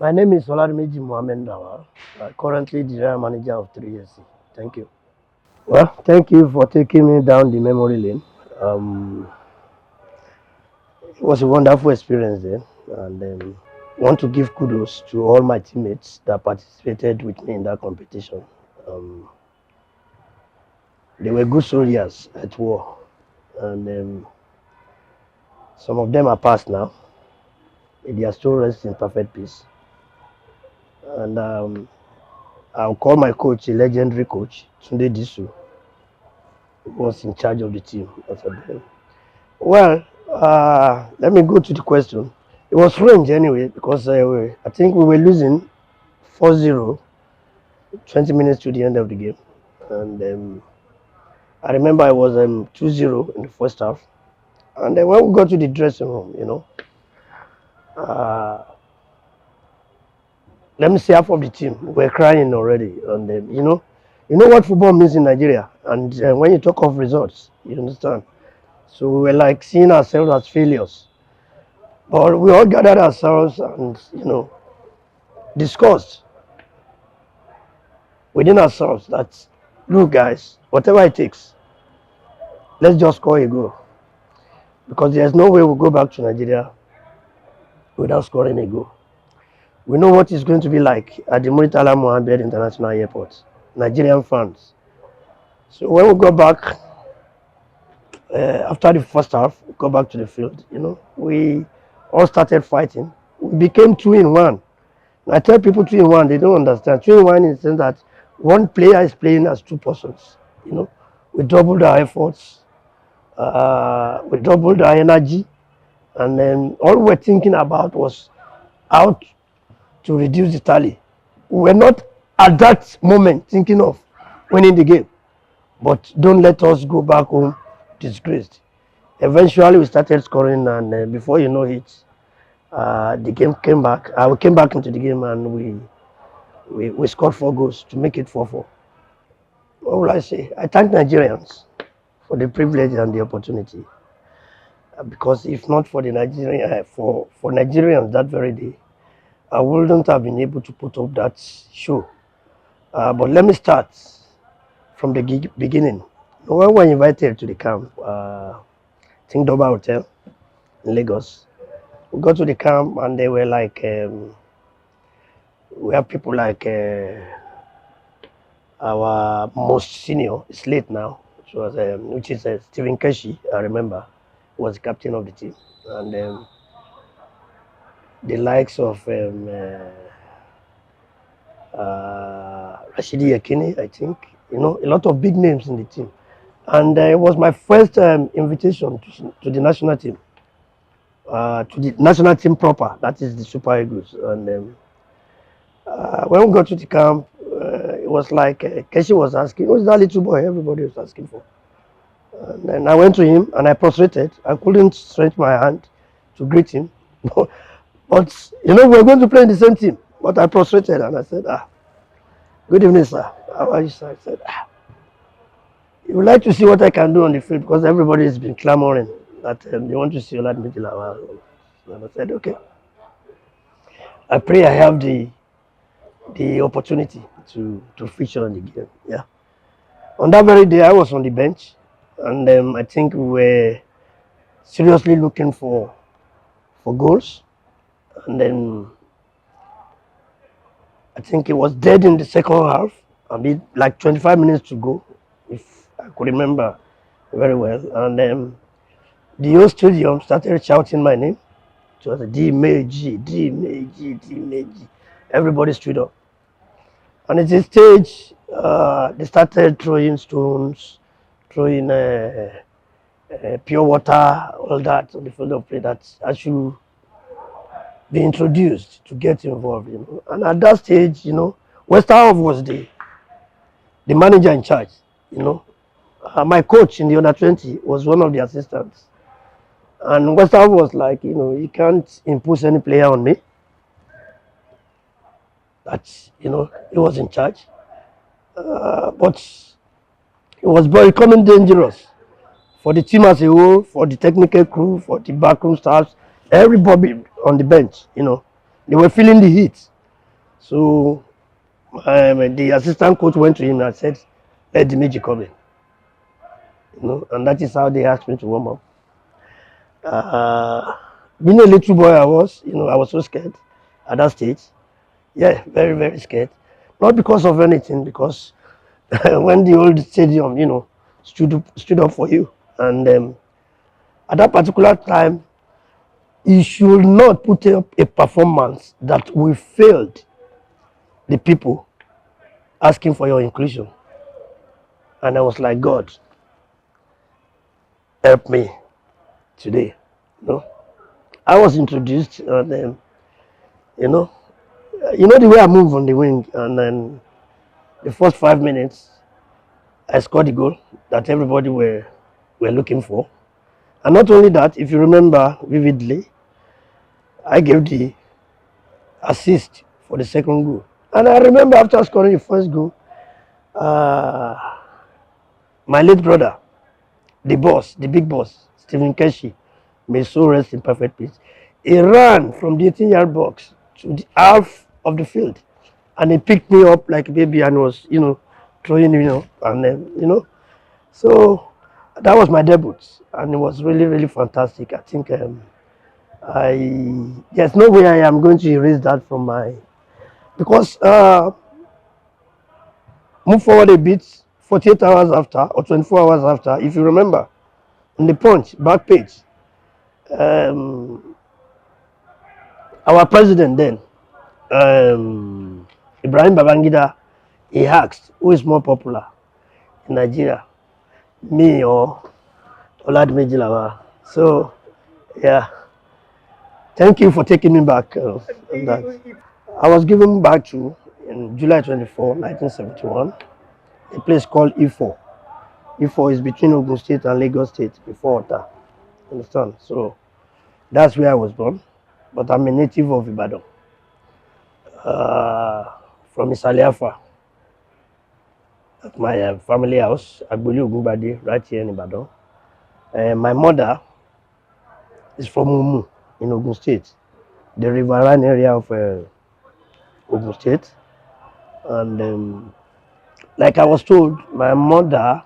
My name is Oladimeji Lawal, currently the Real Manager of 3SC. Thank you. Well, thank you for taking me down the memory lane. It was a wonderful experience there, and want to give kudos to all my teammates that participated with me in that competition. They were good soldiers at war, and some of them are past now. They are still rest in perfect peace. And I'll call my coach a legendary coach, Tunde Disu, who was in charge of the team. Well, let me go to the question. It was strange anyway because I think we were losing 4-0, 20 minutes to the end of the game. And I remember it was 2-0 in the first half. And then when we got to the dressing room, let me say half of the team were crying already. And you know what football means in Nigeria. And when you talk of results, you understand. So we were like seeing ourselves as failures. But we all gathered ourselves and, discussed within ourselves that, look guys, whatever it takes, let's just score a goal. Because there's no way we'll go back to Nigeria without scoring a goal. We know what it's going to be like at the Murtala Mohammed International Airport, Nigerian fans. So when we got back, after the first half, we got back to the field, we all started fighting. We became 2-in-1. I tell people 2-in-1, they don't understand. 2-in-1 in the sense that one player is playing as two persons. We doubled our efforts, we doubled our energy, and then all we were thinking about was how to reduce the tally. We were not at that moment thinking of winning the game, but don't let us go back home disgraced. Eventually, we started scoring, and before you know it, the game came back. We came back into the game, and we scored 4 goals to make it 4-4. What will I say? I thank Nigerians for the privilege and the opportunity, because if not for the for Nigerians that very day, I wouldn't have been able to put up that show. But let me start from the beginning. When we were invited to the camp, I think Dammam Hotel in Lagos, we got to the camp and they were like, we have people like our most senior, it's late now, which is Stephen Keshi, I remember, was the captain of the team. And the likes of Rashidi Yakini, I think, a lot of big names in the team. And it was my first invitation to the national team, to the national team proper, that is the Super Eagles. And when we got to the camp, it was like Keshi was asking, who's that little boy everybody was asking for? And then I went to him and I prostrated. I couldn't stretch my hand to greet him. But, we're going to play in the same team. But I prostrated and I said, good evening, sir. How are you, sir? I said, you would like to see what I can do on the field because everybody has been clamoring that they want to see Oladimeji Lawal. And I said, okay. I pray I have the opportunity to feature on the game. Yeah. On that very day, I was on the bench, and I think we were seriously looking for goals. And then I think it was dead in the second half. I mean, like 25 minutes to go, if I could remember very well. And the whole stadium started shouting my name. It was Dammam, Dammam. Everybody stood up. And at this stage, they started throwing stones, throwing pure water, all that on the field of play that I should be introduced to get involved. And at that stage, Westerhoff was the manager in charge. My coach in the under-20 was one of the assistants. And Westerhoff was like, he can't impose any player on me. That, he was in charge. But it was becoming dangerous for the team as a whole, for the technical crew, for the backroom staffs, everybody on the bench, they were feeling the heat. So the assistant coach went to him and said, let Dimeji come in. And that is how they asked me to warm up. Being a little boy I was, I was so scared at that stage. Yeah, very, very scared. Not because of anything, because when the old stadium, stood up for you. And at that particular time, you should not put up a performance that will fail the people asking for your inclusion. And I was like, God, help me today. I was introduced, and the way I move on the wing, and then the first 5 minutes, I scored the goal that everybody were looking for. And not only that, if you remember vividly, I gave the assist for the second goal. And I remember after scoring the first goal, my late brother, the boss, the big boss, Stephen Keshi, may so rest in perfect peace. He ran from the 18-yard box to the half of the field, and he picked me up like a baby and was, throwing, and then, so that was my debut, and it was really, really fantastic. I think there's no way I am going to erase that from my, because move forward a bit, 48 hours after or 24 hours after, if you remember, on the Punch back page, our president then, Ibrahim Babangida, he asked, who is more popular in Nigeria, me or Oladimeji Lawal? So, yeah, thank you for taking me back on that. I was given back to in July 24, 1971, a place called Ifo. Ifo is between Ogun State and Lagos State before Ota. Understand? So that's where I was born, but I'm a native of Ibadan, from Isaliafa. At my family house, Agboli Ogunbade, right here in Ibadan. My mother is from Umu in Ogun State, the riverine area of Ogun State. And like I was told, my mother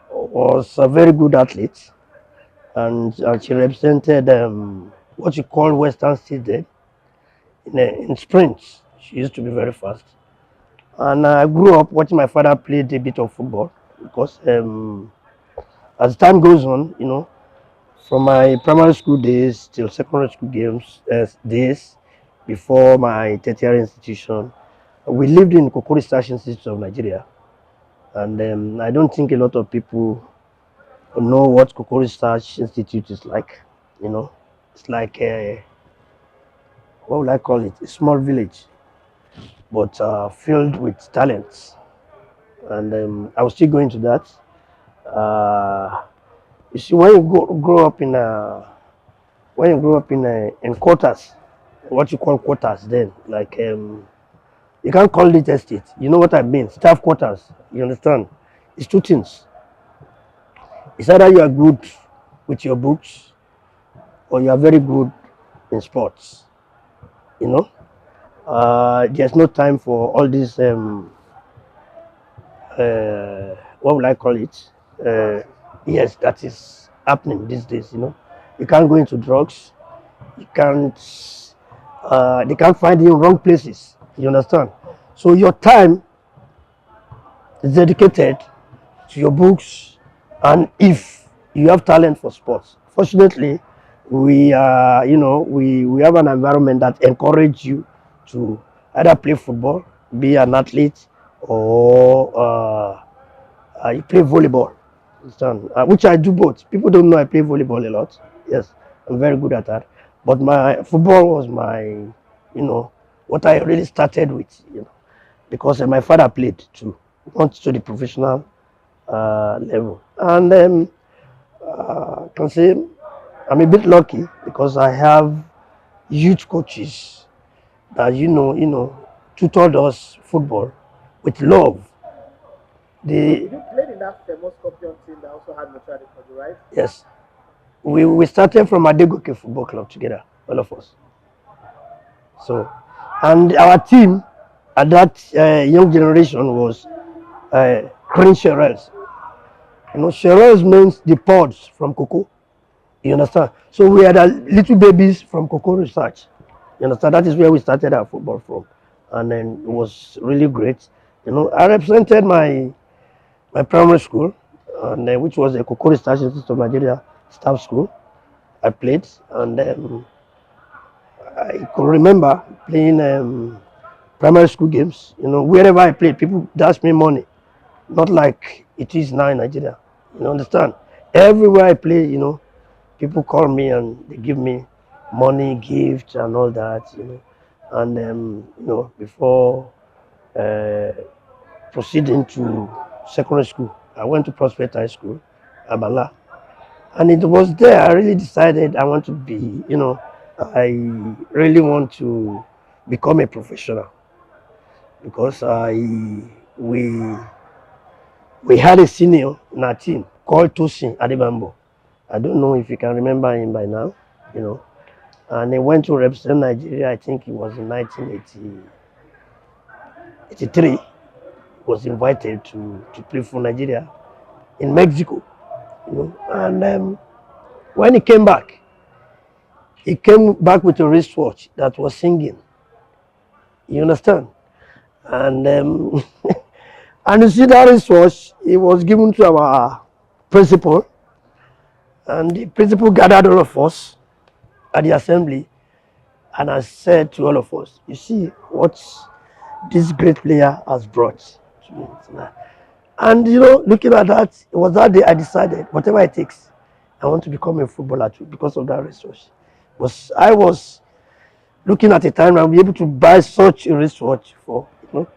was a very good athlete, and she represented what you call Western State then. In sprints, she used to be very fast. And I grew up watching my father play a bit of football, because as time goes on, from my primary school days till secondary school days, before my tertiary institution, we lived in Kokori Starch Institute of Nigeria. And I don't think a lot of people know what Kokori Starch Institute is like. It's like what would I call it? A small village, but filled with talents. And I was still going to that. You see, when you grow up in in quarters, what you call quarters, then like you can't call it estate. You know what I mean? Staff quarters. You understand? It's two things. It's either you are good with your books, or you are very good in sports. There's no time for all this. What would I call it? Yes, that is happening these days. You can't go into drugs. You can't. They can't find you in wrong places. You understand? So your time is dedicated to your books, and if you have talent for sports. Fortunately, we we have an environment that encourages you to either play football, be an athlete, or you play volleyball. Understand? Which I do both. People don't know I play volleyball a lot. Yes, I'm very good at that. But my football was my, what I really started with. Because my father played too, not to the professional level. And then I can say I'm a bit lucky because I have huge coaches that tutored us football with love. You played in that famous Scorpion team that also had Mutual for you, right? Yes. We started from Adegoke Football Club together, all of us. So And our team at that young generation was Chronicles. You know, Cheryls means the pods from cocoa. You understand? So we had a little babies from cocoa research. You understand? That is where we started our football from, and then it was really great. You know, I represented my primary school, and which was a cocoa research institute of Nigeria staff school. I played, and I could remember playing primary school games. You know, wherever I played, people dash me money, not like it is now in Nigeria. You understand? Everywhere I play, you know, people call me and they give me money, gifts, and all that. You know, and you know, before uh, proceeding to secondary school, I went to Prospect High School, Abala, and it was there I really decided I want to be. You know, I really want to become a professional because we we had a senior in our team called Tosin Adebambo. I don't know if you can remember him by now, you know. And he went to represent Nigeria, I think it was in 1983. He was invited to play for Nigeria in Mexico, you know. And when he came back with a wristwatch that was singing. You understand? And and you see that wristwatch, it was given to our principal, and the principal gathered all of us at the assembly, and I said to all of us, you see what this great player has brought to me tonight. And you know, looking at that, it was that day I decided, whatever it takes, I want to become a footballer too because of that wristwatch. I was looking at a time I'll be able to buy such a wristwatch for, you know.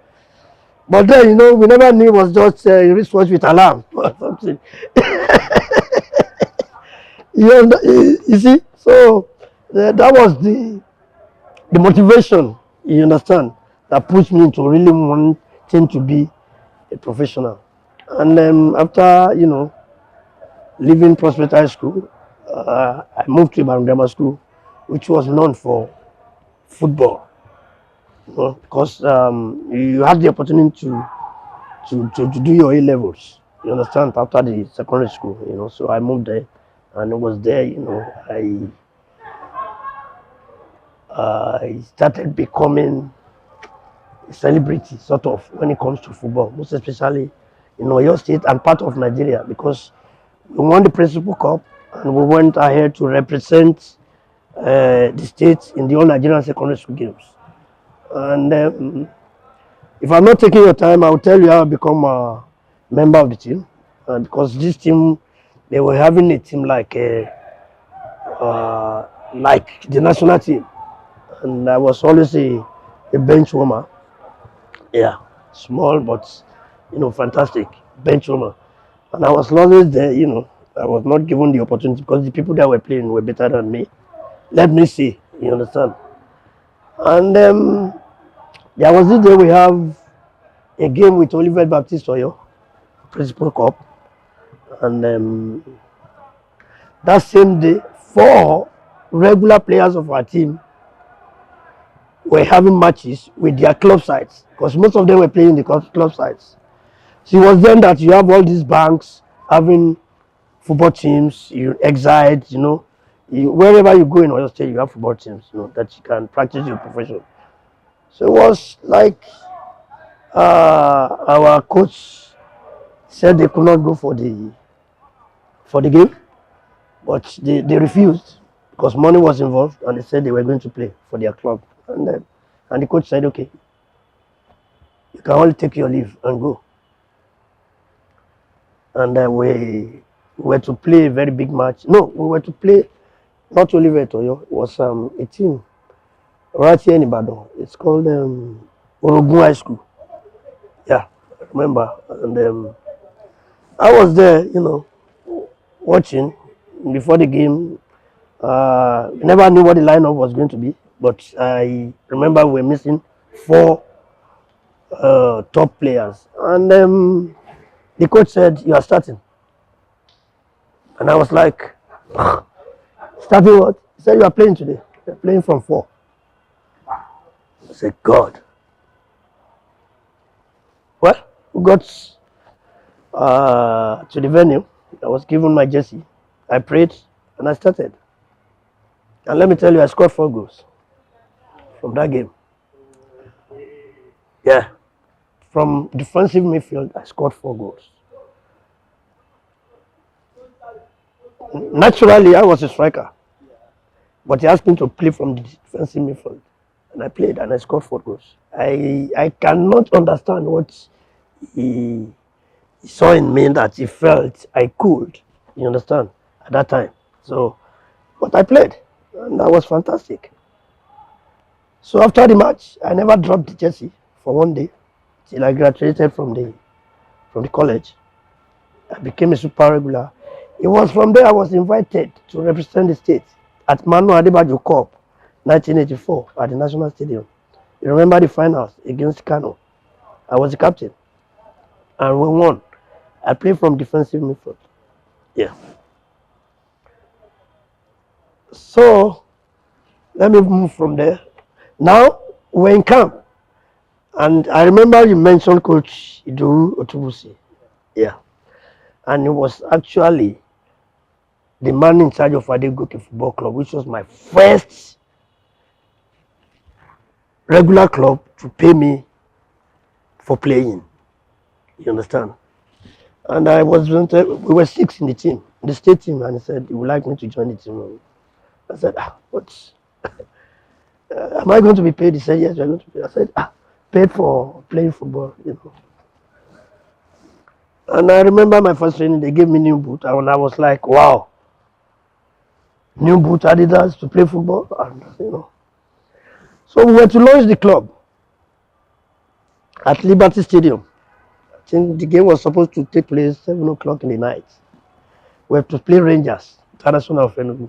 But then, you know, we never knew it was just a wristwatch with alarm or something. You see, so that was the motivation, you understand, that pushed me to really wanting to be a professional. And after, you know, leaving Prospect High School, I moved to Ibadan Grammar School, which was known for football, you know, because you had the opportunity to do your A levels, you understand, after the secondary school, you know. So I moved there, and it was there, you know, I started becoming a celebrity, sort of, when it comes to football, most especially in Oyo State and part of Nigeria, because we won the Principal Cup and we went ahead to represent the state in the all Nigerian secondary school games. And if I'm not taking your time, I'll tell you how I become a member of the team. Because this team, they were having a team like the national team, and I was always a bench warmer. Yeah, small but you know fantastic bench warmer, and I was always there. You know, I was not given the opportunity because the people that were playing were better than me. Let me see, you understand? And there was this day we have a game with Oliver Baptiste Oyo, Principal Cup, and that same day, 4 regular players of our team were having matches with their club sides because most of them were playing the club sides. So it was then that you have all these banks having football teams, you exide, you know, wherever you go in Oyo State, you have football teams, you know, that you can practice your profession. So it was like our coach said they could not go for the game, but they refused because money was involved, and they said they were going to play for their club. And the coach said, okay, you can only take your leave and go. And we were to play a very big match. No, we were to play not Oliver Toyo, it was a team right here in Ibadan. It's called Orogun High School. Yeah, I remember. And I was there, you know, watching before the game. Never knew what the lineup was going to be, but I remember we were missing 4 top players, and the coach said, "You are starting," and I was like, "Starting what?" He said, "You are playing today. You're playing from 4." I said, God. Well, we got to the venue. I was given my jersey. I prayed and I started. And let me tell you, I scored 4 goals from that game. Yeah. From defensive midfield, I scored 4 goals. Naturally, I was a striker. But he asked me to play from the defensive midfield. And I played and I scored 4 goals. I cannot understand what he saw in me that he felt I could, you understand, at that time. So, but I played, and that was fantastic. So after the match, I never dropped the jersey for one day till I graduated from the college. I became a super regular. It was from there I was invited to represent the state at Manu Adebayo Cup, 1984, at the National Stadium. You remember the finals against Kano? I was the captain, and we won. I played from defensive midfield. Yeah. So let me move from there. Now we're in camp, and I remember you mentioned Coach Idu Otubusi. Yeah, and he was actually the man in charge of Adegoke Football Club, which was my first regular club to pay me for playing. You understand? And we were 6 in the team, the state team, and he said he would like me to join the team. I said, what? Am I going to be paid? He said, yes, you're going to be paid. I said, paid for playing football, you know. And I remember my first training, they gave me new boot, and I was like, wow, new boot Adidas to play football, and you know. So we were to launch the club at Liberty Stadium. I think the game was supposed to take place 7 o'clock in the night. We have to play Rangers, International of Enugu.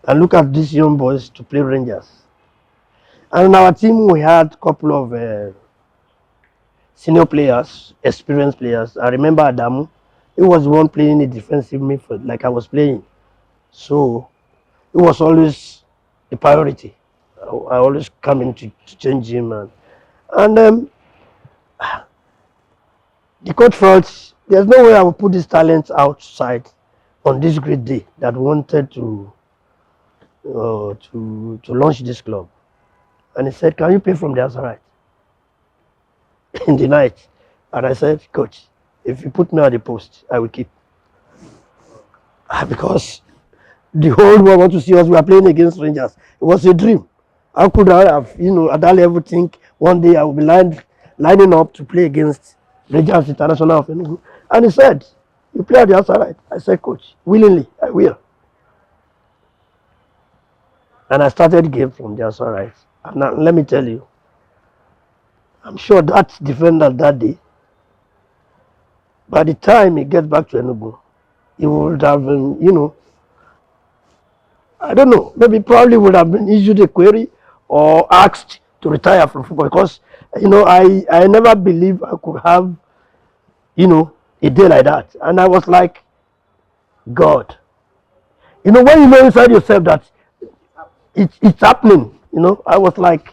And look at these young boys to play Rangers. And in our team, we had a couple of senior players, experienced players. I remember Dammam. He was the one playing the defensive midfield, like I was playing. So it was always the priority. I always come in to change him. And the coach felt there's no way I would put this talent outside on this great day that wanted to launch this club. And he said, can you play from the outside in the night? And I said, coach, if you put me at the post, I will keep. Because the whole world want to see us. We are playing against Rangers. It was a dream. How could I have, at that level think one day I will be lining up to play against Rangers International of Enugu? And he said, you play at the outside. I said, coach, willingly, I will. And I started the game from the outside. And now, let me tell you, I'm sure that defender that day, by the time he gets back to Enugu, he would have been, I don't know, maybe probably would have been issued a query or asked to retire from football because, I never believed I could have, a day like that. And I was like, God. When you know inside yourself that it's happening, I was like,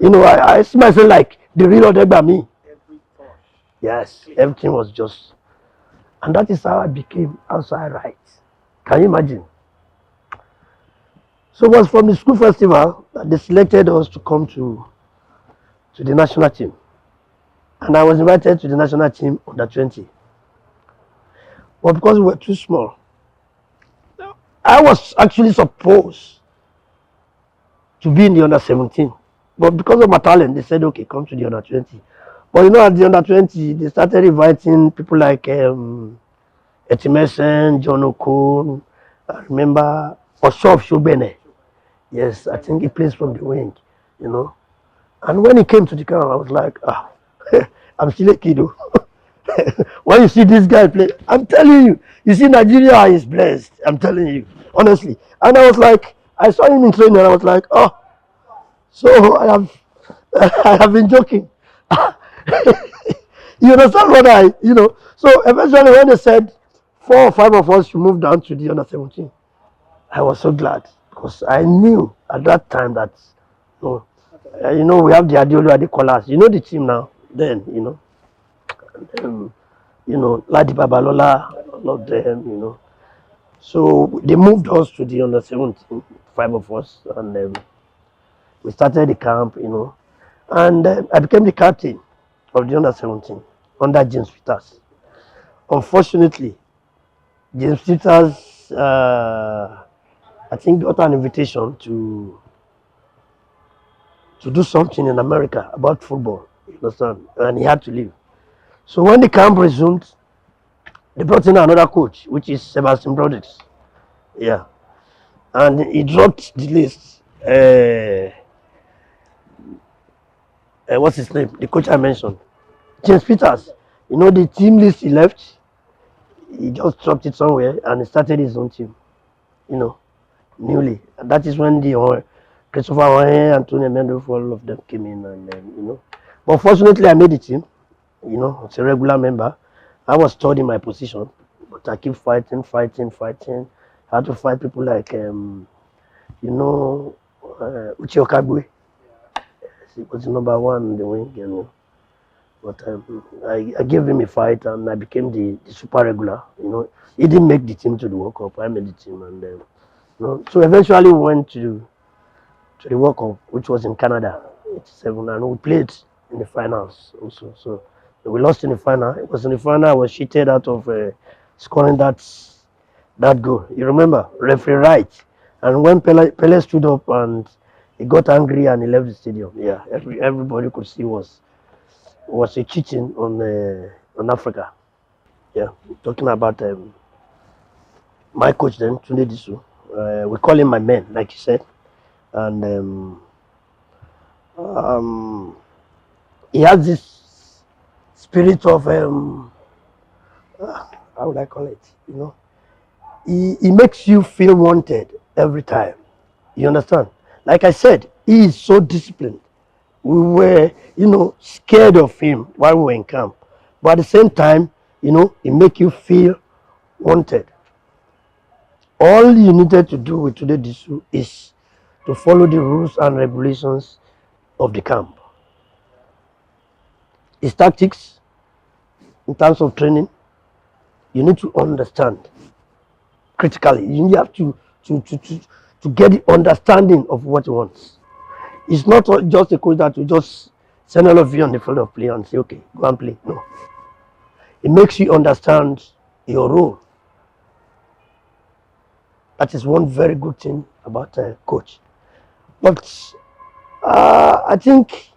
I see myself like the real Dammam. Yes, everything was just, and that is how I became outside right. Can you imagine? So it was from the school festival that they selected us to come to the national team. And I was invited to the national team under 20. But because we were too small, I was actually supposed to be in the under 17. But because of my talent, they said, okay, come to the under 20. But at the under 20, they started inviting people like Etimesen, John Okon, I remember Oshof Shobene. Yes, I think he plays from the wing, And when he came to the camp, I was like, I'm still a kiddo. When you see this guy play, I'm telling you, Nigeria is blessed. I'm telling you, honestly. And I was like, I saw him in training, and I was like, so I have been joking. You understand what So eventually, when they said 4 or 5 of us should move down to the under 17, I was so glad because I knew at that time that You know, we have the Adiolu Adekolas. You know the team now. Then, Ladi Babalola, all of them. So they moved us to the under 17, 5 of us, and we started the camp. And I became the captain of the under 17 under James Peters. Unfortunately, James Peters, I think, got an invitation to do something in America about football, you understand? And he had to leave. So when the camp resumed, they brought in another coach, which is Sebastian Brodix. Yeah. And he dropped the list. What's his name? The coach I mentioned. James Peters. You know the team list he left? He just dropped it somewhere and he started his own team. Newly. And that is when the Christopher Owen and Tony Mendel, all of them came in, and. But fortunately, I made the team. As a regular member. I was third in my position, but I keep fighting. I had to fight people like, Uche Okagwe. He was the number one in the wing, But I gave him a fight and I became the super regular. He didn't make the team to the World Cup. I made the team, and so eventually we went to the World Cup, which was in Canada, '87, and we played in the finals also. So we lost in the final. It was in the final I was cheated out of scoring that goal. You remember, referee right, and when Pele stood up and he got angry and he left the stadium. Yeah, everybody could see was a cheating on Africa. Yeah, talking about my coach then, Tunde Disu. We call him my man, like you said, and he has this spirit of how would I call it? He makes you feel wanted every time. You understand? Like I said, he is so disciplined. We were, scared of him while we were in camp. But at the same time, he make you feel wanted. All you needed to do with Tunde Disu is to follow the rules and regulations of the camp. His tactics, in terms of training, you need to understand critically. You have to get the understanding of what he wants. It's not just a coach that will just send all of you on the field of play and say, okay, go and play. No. It makes you understand your role. That is one very good thing about a coach. But I think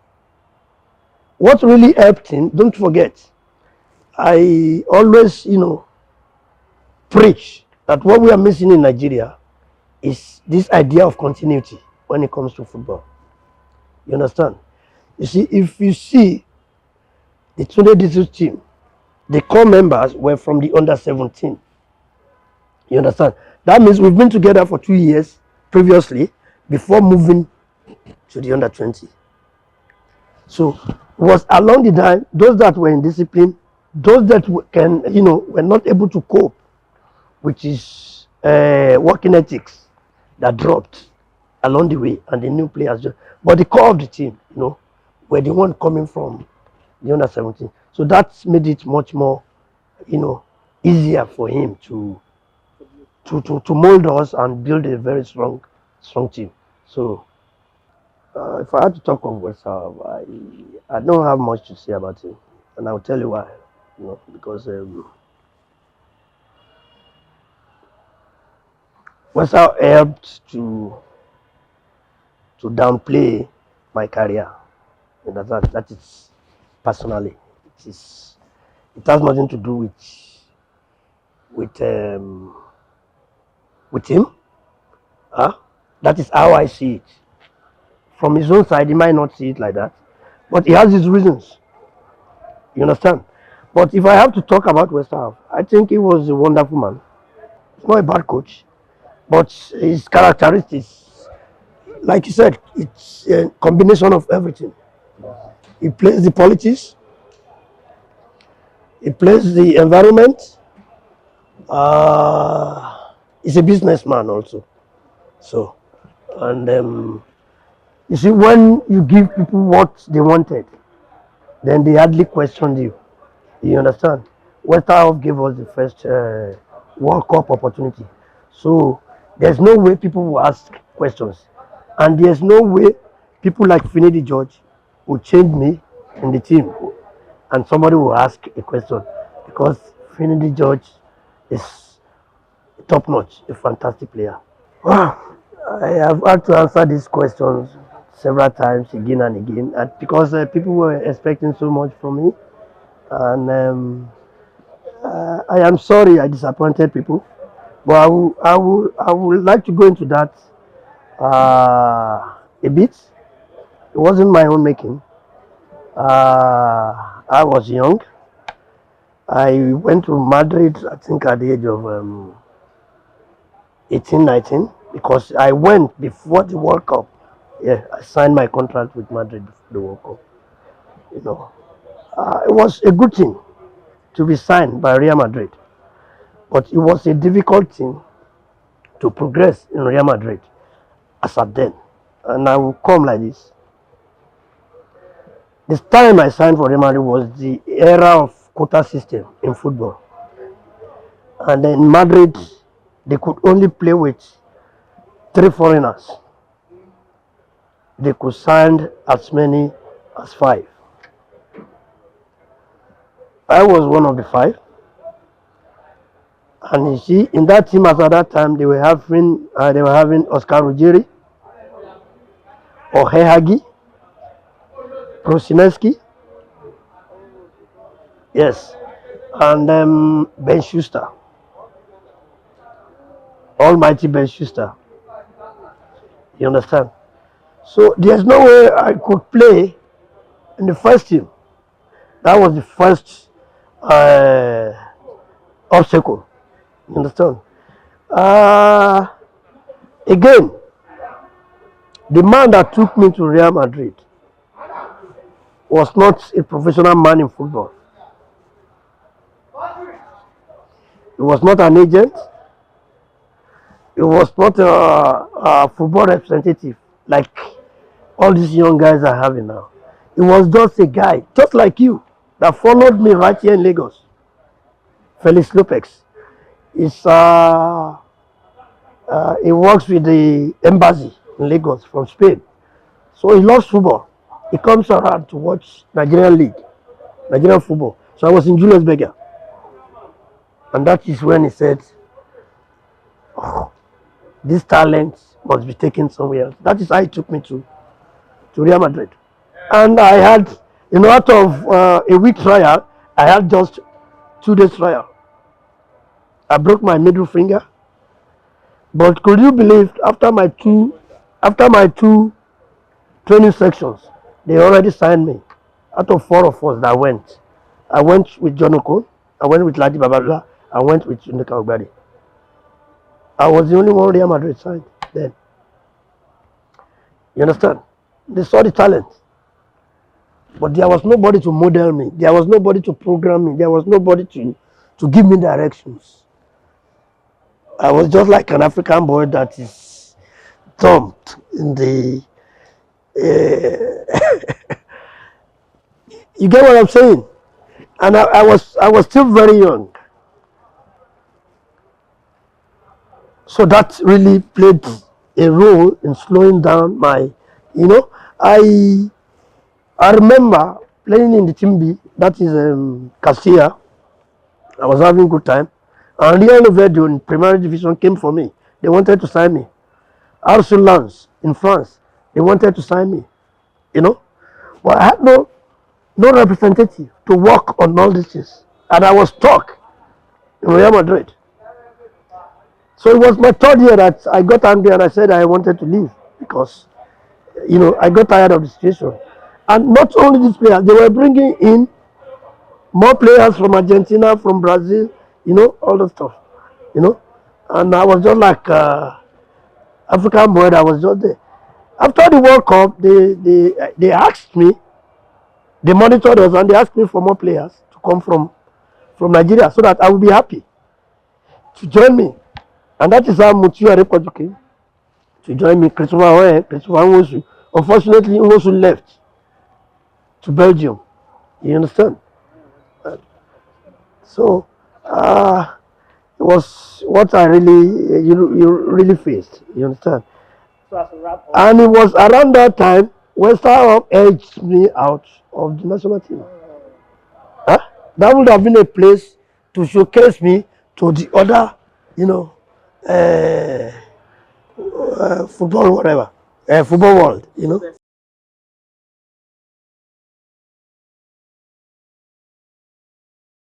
what really helped him, don't forget, I always, preach that what we are missing in Nigeria is this idea of continuity when it comes to football. You understand? You see, if you see the Tunde Disu team, the core members were from the under 17. You understand? That means we've been together for 2 years previously before moving to the under 20. So it was along the time, those that were in discipline, those that were not able to cope, which is working ethics, that dropped along the way, and the new players. But the core of the team, were the one coming from the under 17. So that made it much more, easier for him to mold us and build a very strong team. So if I had to talk of Westerhoff, I don't have much to say about him, and I'll tell you why. Because Westerhoff helped to downplay my career. That is personally. It has nothing to do with him. That is how I see it. From his own side, he might not see it like that, but he has his reasons. You understand? But if I have to talk about Westerhoff, I think he was a wonderful man. He's not a bad coach, but his characteristics, like you said, it's a combination of everything. He plays the politics, he plays the environment. He's a businessman also. So, and You see, when you give people what they wanted, then they hardly questioned you. You understand? Westerhoff gave us the first World Cup opportunity. So there's no way people will ask questions. And there's no way people like Finidi George will change me in the team and somebody will ask a question because Finidi George is top notch, a fantastic player. Wow, I have had to answer these questions several times again and again and because people were expecting so much from me and I am sorry I disappointed people, but I would like to go into that a bit. It wasn't my own making. I was young. I went to Madrid, I think, at the age of 18, 19, because I went before the World Cup. Yeah, I signed my contract with Madrid before the World Cup. You know, it was a good thing to be signed by Real Madrid, but it was a difficult thing to progress in Real Madrid as at then. And I will come like this. This time I signed for Real Madrid was the era of quota system in football. And then in Madrid, they could only play with 3 foreigners. They could sign as many as 5. I was one of the 5. And you see, in that team at that time, they were having Oscar Ruggieri, Ohehagi, Prosinski, yes, and Ben Schuster, almighty Ben Schuster. You understand? So there's no way I could play in the first team. That was the first obstacle. You understand? Again, the man that took me to Real Madrid was not a professional man in football. He was not an agent. He was not a football representative like all these young guys are having now. He was just a guy, just like you, that followed me right here in Lagos. Felix Lopez. He works with the embassy in Lagos from Spain. So he loves football. He comes around to watch Nigerian league, Nigerian football. So I was in Julius Berger. And that is when he said, oh, this talent must be taken somewhere else. That is how he took me to Real Madrid. And I had, out of a week trial, I had just 2 days trial. I broke my middle finger. But could you believe after my two training sections, they already signed me. Out of 4 of us that went. I went with John Okon, I went with Ladi Babala, I went with Tunde Disu. I was the only one Real Madrid signed then. You understand? They saw the talent. But there was nobody to model me. There was nobody to program me. There was nobody to give me directions. I was just like an African boy that is dumped in the... you get what I'm saying? And I was still very young. So that really played a role in slowing down my, I remember playing in the Team B, that is Castilla. I was having a good time. And Real Madrid in Premier Division came for me. They wanted to sign me. Arsenal Lens in France, they wanted to sign me. But I had no representative to work on all these things. And I was stuck in Real Madrid. So it was my 3rd year that I got angry and I said I wanted to leave because, I got tired of the situation. And not only these players, they were bringing in more players from Argentina, from Brazil, all that stuff, And I was just like African boy, I was just there. After the World Cup, they asked me, they monitored us and they asked me for more players to come from Nigeria so that I would be happy to join me. And that is how Mutiu Adepoju came to join me. Christopher Nwosu, Unfortunately, he also left to Belgium. You understand? So, it was what I really, you really faced. You understand? So as a wrap up, And it was around that time Westerhoff edged me out of the national team. Huh? That would have been a place to showcase me to the other, you know, football whatever, football world. You know.